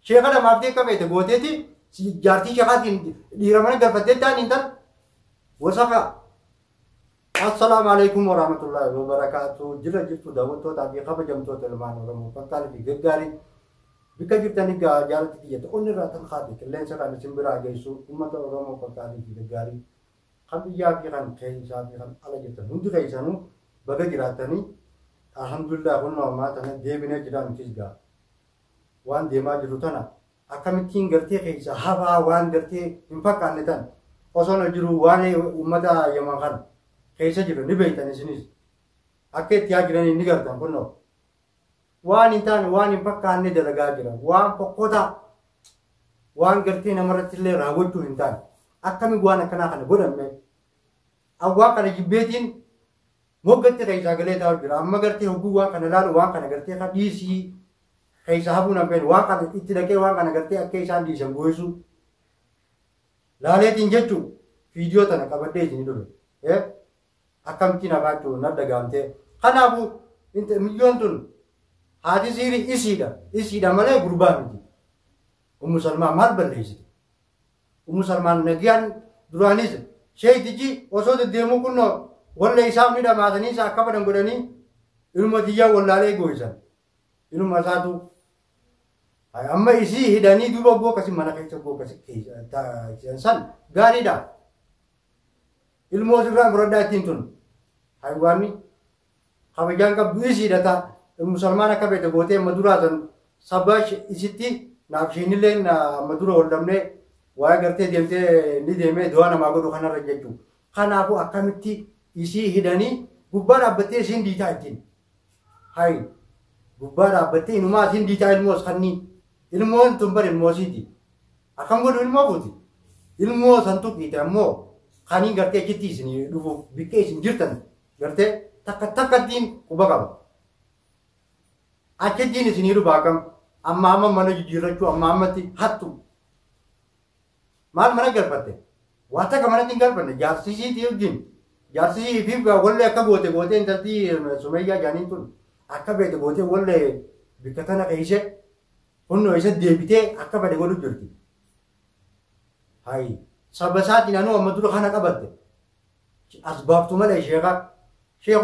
شيخ هذا ما بديك كبيت قوتيتي جارتي شغاتي ديرمان قلفتي تاني انت وصفا. السلام عليكم ورحمة الله وبركاته. جرى جبتو داوتو تابي خبر جمتو تلمان ورمو فقال في جداري بكجبتني جالتي تيجي أوني راتن خادي كلين سكان سمبرا جيسو أمة ورمو فقال في جداري خبي يابي خان كين شابي خان على جت هندو كيسانو بقى جراتني الحمد لله قلنا ما تنا ديبنا جران تيجا وان ديما جروتنا أكملتين قرتي كيسا هوا وان قرتي إنفاق عنتان أصلا جرو واني أمة يمان خان كيسا جرو نبيتني سنيس أكيد يا جراني نقدر كنا وان إنتان وان إنفاق عني دلقا جرا وان بقطع وان قرتي نمرت اللي راوتو إنتان أكمل وانا كنا خنا بدن مي أوقات كنا جبتين موجت كيسا قلت أول جرا أما قرتي هو كنا لا وان كنا قرتي خديسي كيسا هبونا بين وان كنا إتلاقي وان كنا قرتي كيسا دي سمبوسو لا لا تنجتو فيديو تنا كبدي جندول أكمل تنا باتو نبدأ قامته خنا أبو أنت مليون تون هذه سيري إسيدا ماله غربان ومسلمان مال بليزي ومسلمان نجيان درانيز شيء تجي وصود الدمو كنا ولا يسام نيدا ما ثني ساكبر نقولني إنه ما تيجا ولا عليه جويسان إنه ما ساتو أما إسي هداني دوبا بو كسي منا كيسا بو كسي تا إنسان غاري دا الموسيقى بردا تينتون حيواني خبيجان كبويسي دتا المسلمان كبيت بوته مدوراتن سباش إسيتي نافشيني لين مدورة ولدمنه وأنا قرتي ديمتي نديمه دوانا ما قدو خنا رجعتو خنا أبو أكملتي إسي هداني ببارا بتي سين ديتاجين هاي ببارا بتي نما سين ديتاج الموس خني الموس تنبر الموسيتي أكمل قدو الموسيتي الموس أنتو كيتا مو خاني قرتي كتي سني دو بكيس جرتن قرتي تك دين وبقى أكيد دين سني دو باكم أما mana jujur أما تي هاتو mal mana galpate wata kamana tinggal pande jarsi tiugin jarsi viv wolle akka gote entarti sumayya janin tun akka bete gote wolle bikatana kaise kunno isa debite akka bade godu jurti hai sabasati nanu amaduru khana qabatte asbab tumale shekha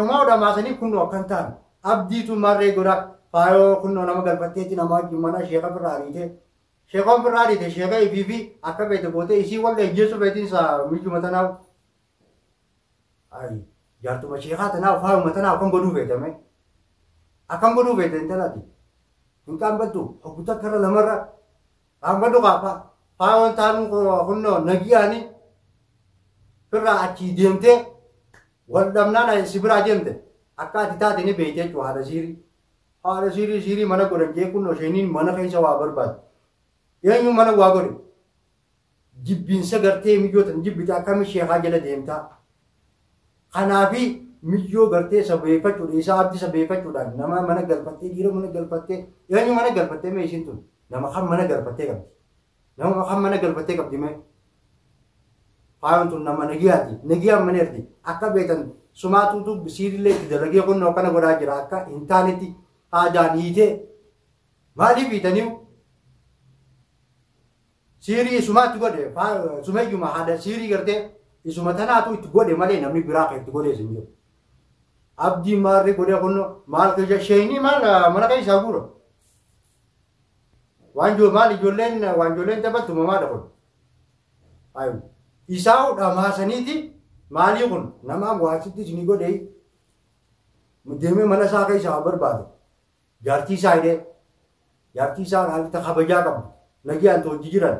ma oda masani kunno kantan abdi tu marre gora fayo kunno nama galpate ti nama jumana shekha fararite شيخان فراري ده شيخي في أكبر تبوته إشي ولا يجلسوا بيتين سا ميجو متناو أي جارتو ما شيخات ناو فاو متناو كم بدو بيته مه أكم بدو بيته إنت لاتي إن كان بدو حكومة كرر لمرة أم بدو كابا فاو تانو كنو نجياني فرا أشي ديمته ودمنا نا سبرا ديمته أكاد تاتني بيته جو هذا سيري mana koranje kunno shenin mana kaisa wa barbad yang mana wagori jibbin sagarte mijo tan jibbita kam shekha jala demta khanabi mijo garte sabe fachu isa abdi sabe fachu dan nama mana galpatte diro mana galpatte yang mana galpatte me isintun nama kham mana galpatte kam nama kham mana galpatte kam dime faantun nama nagiya manerti akabetan sumatu tu bisirile dalage kunno kana gora jira akka intaneti ajanite mali bitaniu siri sumatu gode fa sumeju ma hada siri garte isumatana tu itu gode male namni biraka itu gode sinjo abdi marre gode kono mal ke shayni mal mana kai saguro wanjolen tabatu mama da kon ayo isau da masaniti mali kon nama wasiti sini gode mudeme mana sa kai sabar bad jarti sa hal ta khabaja kam lagi anto jijiran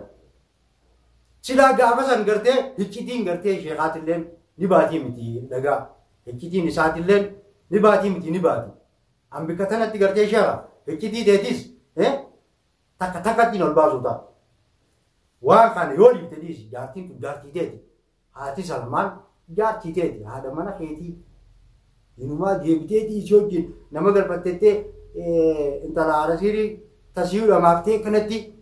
sila gabasan garte hikitin garte shekhatillen nibati miti daga hikitin isatillen nibati ambikatana ti garte shara hikiti detis taka tinol bazuta wa kan yoli tedis jartin tu jarti dedi hati salman jarti dedi hada mana kheti inuma debiteti isojin namagal patete intala arasiri tasiyura mafte kanati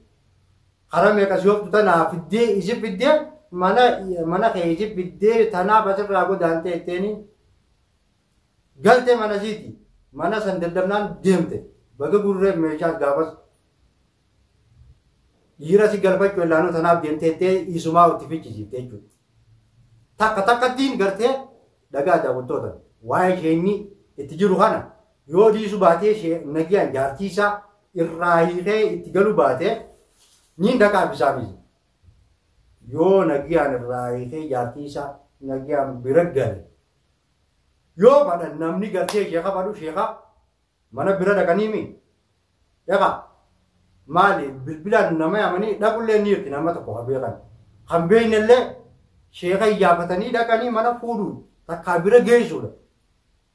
haram ya kasih waktu tanah fidde isi fidde mana kayak isi fidde tanah pasal ragu dante ini galte mana sih mana sandal damnan diamte baga gurre meja gabas dhiira si galfachuu ilaanuu tanaaf deemteettee isumaa itti fichisiifte jechuudha. Takka takkattiin gartee dhagaa daawwattoota waa'ee isheenni itti jiru kana yoo dhiisu baatee nagiyaan jaartii isaa irraa hiikee itti galu baatee niin dhaqaa bisaa miti. Yoo nagiyaan irraa hiikee jaartii isaa nagiyaan bira gale yoo badhan namni gartee sheeka badhu sheeka mana bira dhaqanii mi dhaqa maali bilbilaan nama yaamanii dhaqullee ni hirti nama tokko kan beekan kan beeynellee sheeka iyyafatanii dhaqanii mana fuudhuun takkaa bira geessuudha.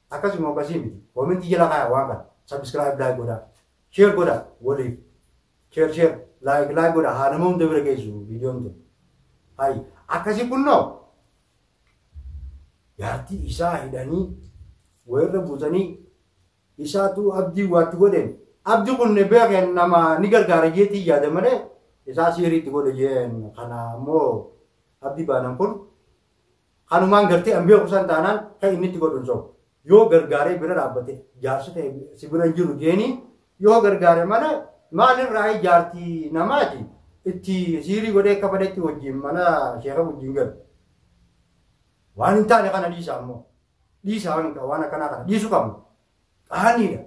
Akkasuma akkasii miti koomentii jala kaayaa waan kana sabskraayib laayik godhaa sheer godhaa waliif sheer laayik godhaa haa nama hunda bira geessu viidiyoon tun. Hayi akkasii kunnoo jaartii isaa hidhanii wayirra buusanii isaatu abdii waatti godheen abdii kunne beekeen nama ni gargaara jeetii yaada malee isaa siiriitti godhe jeen kana ammoo abdii baanan kun kanumaan gartee an beeku san taanaan kan inni itti godhun sobu yoo gargaaree bira dhaabbate jaarsi ta'e si bira jiru jeeni yoo gargaare mana maalirraa jaartii namaati itti siirii godhee akka fadhetti wajjin mana sheeka wajjin galu. Waan hin taane kana dhiisaa ammoo dhiisaa waan akkanaa kana dhiisu qabnu qaaniidha.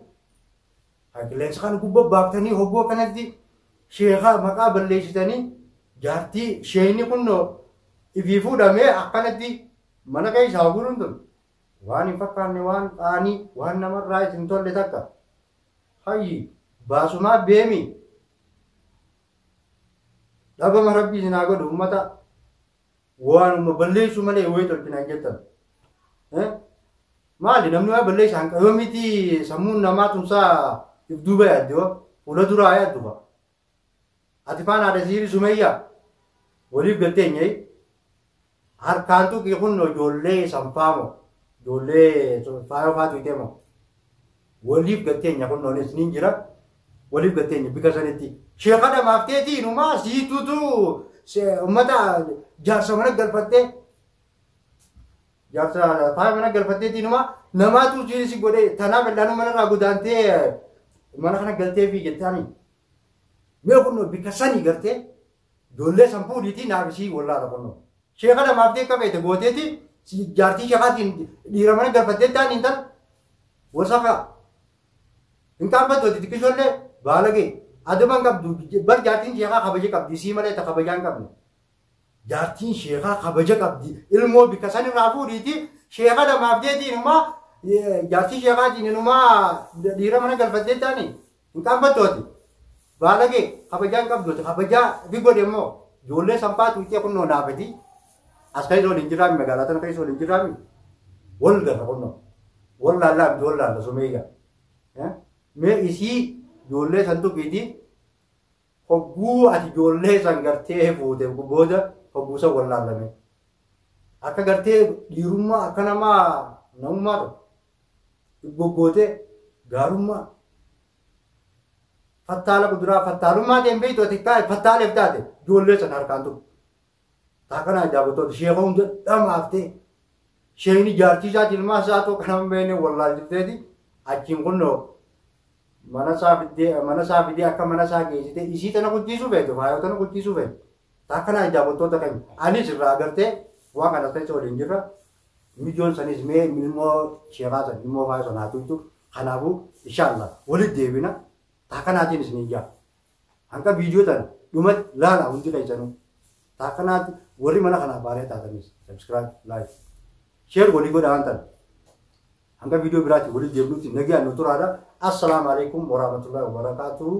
Qilleensa kana gubbaa baaftanii hoggoo kanatti sheekaa maqaa balleessitanii jaartii sheeyni kunnoo ifii fuudhamee akkanatti mana keessaa guuruun tun waan hin fakkaanne waan qaanii waan namarraa isin tolle takka hayyi baasumaa beemi dhabama rabbii sinaa godhu ummata waanuma balleessu malee wayii tolchinaan jettan. Maali namni waa balleessu hanqayoo miti sammuun namaa tumsaa if duuba yaadde hoo fuula duraa yaaddu fa'a. Ati faan haadha siiri sumayyaa waliif galteenye harkaan tuqii kun ijoollee sanfaamo ijoollee faayoo faatu iteemo waliif galteenya kun noonis niin jira waliif galteenya bika sanitti sheeka dhamaaftee inumaa siitutu ummata jaarsa mana galfattee jaarsa faaya mana galfattee inumaa namaatu si godhee tanaaf ilaaluu mana irraa godaantee mana kana galtee fi jettaanii mee kun bika sanii gartee ijoollee sanfuudhiitii naafisii wallaala kun sheeka dhamaaftee akka feete gooteeti jaartii sheekaatiin dhiira mana galfattee ta'an hin tan wasafa hin qaanfattooti xiqqishoollee baalagee aduman qabdu bar jaartiin sheekaa kabaja qabdi sii malee ta kabajaan qabne jaartiin sheekaa kabaja qabdi ilmoo bika san irraa fuudhiiti sheeka dhamaaftee inumaa jaartii sheekaatiin inumaa dhiira mana galfattee ta'anii hin qaanfattooti baalagee kabajaan qabdooti kabajaa fi godhe immoo ijoollee sanfaatu itti kunnoo naafati as kan isoon hin jiraami magaalaa tana kan isoon hin jiraami wal garra kunnoo wal laallaa miti wal laalla sumeeyya mee isii ijoollee san tuqiiti hogguu ati ijoollee san gartee fuute booda hogguu san wal laallame akka gartee dhiirummaa akka namaa namummaa tokko goggootee gaarummaa fattaala kuduraa fattaalummaa ta'een beektu ati fattaaleef taate ijoollee san harkaan tuqu. Takkanaa jaabatoota sheeka hunda dhamaaftee sheekni jaartii isaa ilmaa isaa tokko kan beekne wallaal jirteeti achiin kunnoo mana isaa fidee akka mana isaa geessite isii tana guddisuu feetu faayoo tana guddisuu feetu takkanaa jaabatoota kan anis irraa agartee waan kana keessa waliin jirra mijoon sanis mee ilmoo sheekaa san ilmoo faayoo sanaa tuytu kanaafuu inshaallah walitti deebina takkanaatiin isin ijaa hanqa viidiyoo tana dhumatti laala hundi keessanuu takkanaatti warri mana kanaa baaree taatanis subscribe like share walii godhaa waan ta'an hanga viidiyoo biraatti walitti deebinutti nagaan nu turaadha. Assalaamu alaikum warahmatullahi wabarakatuh.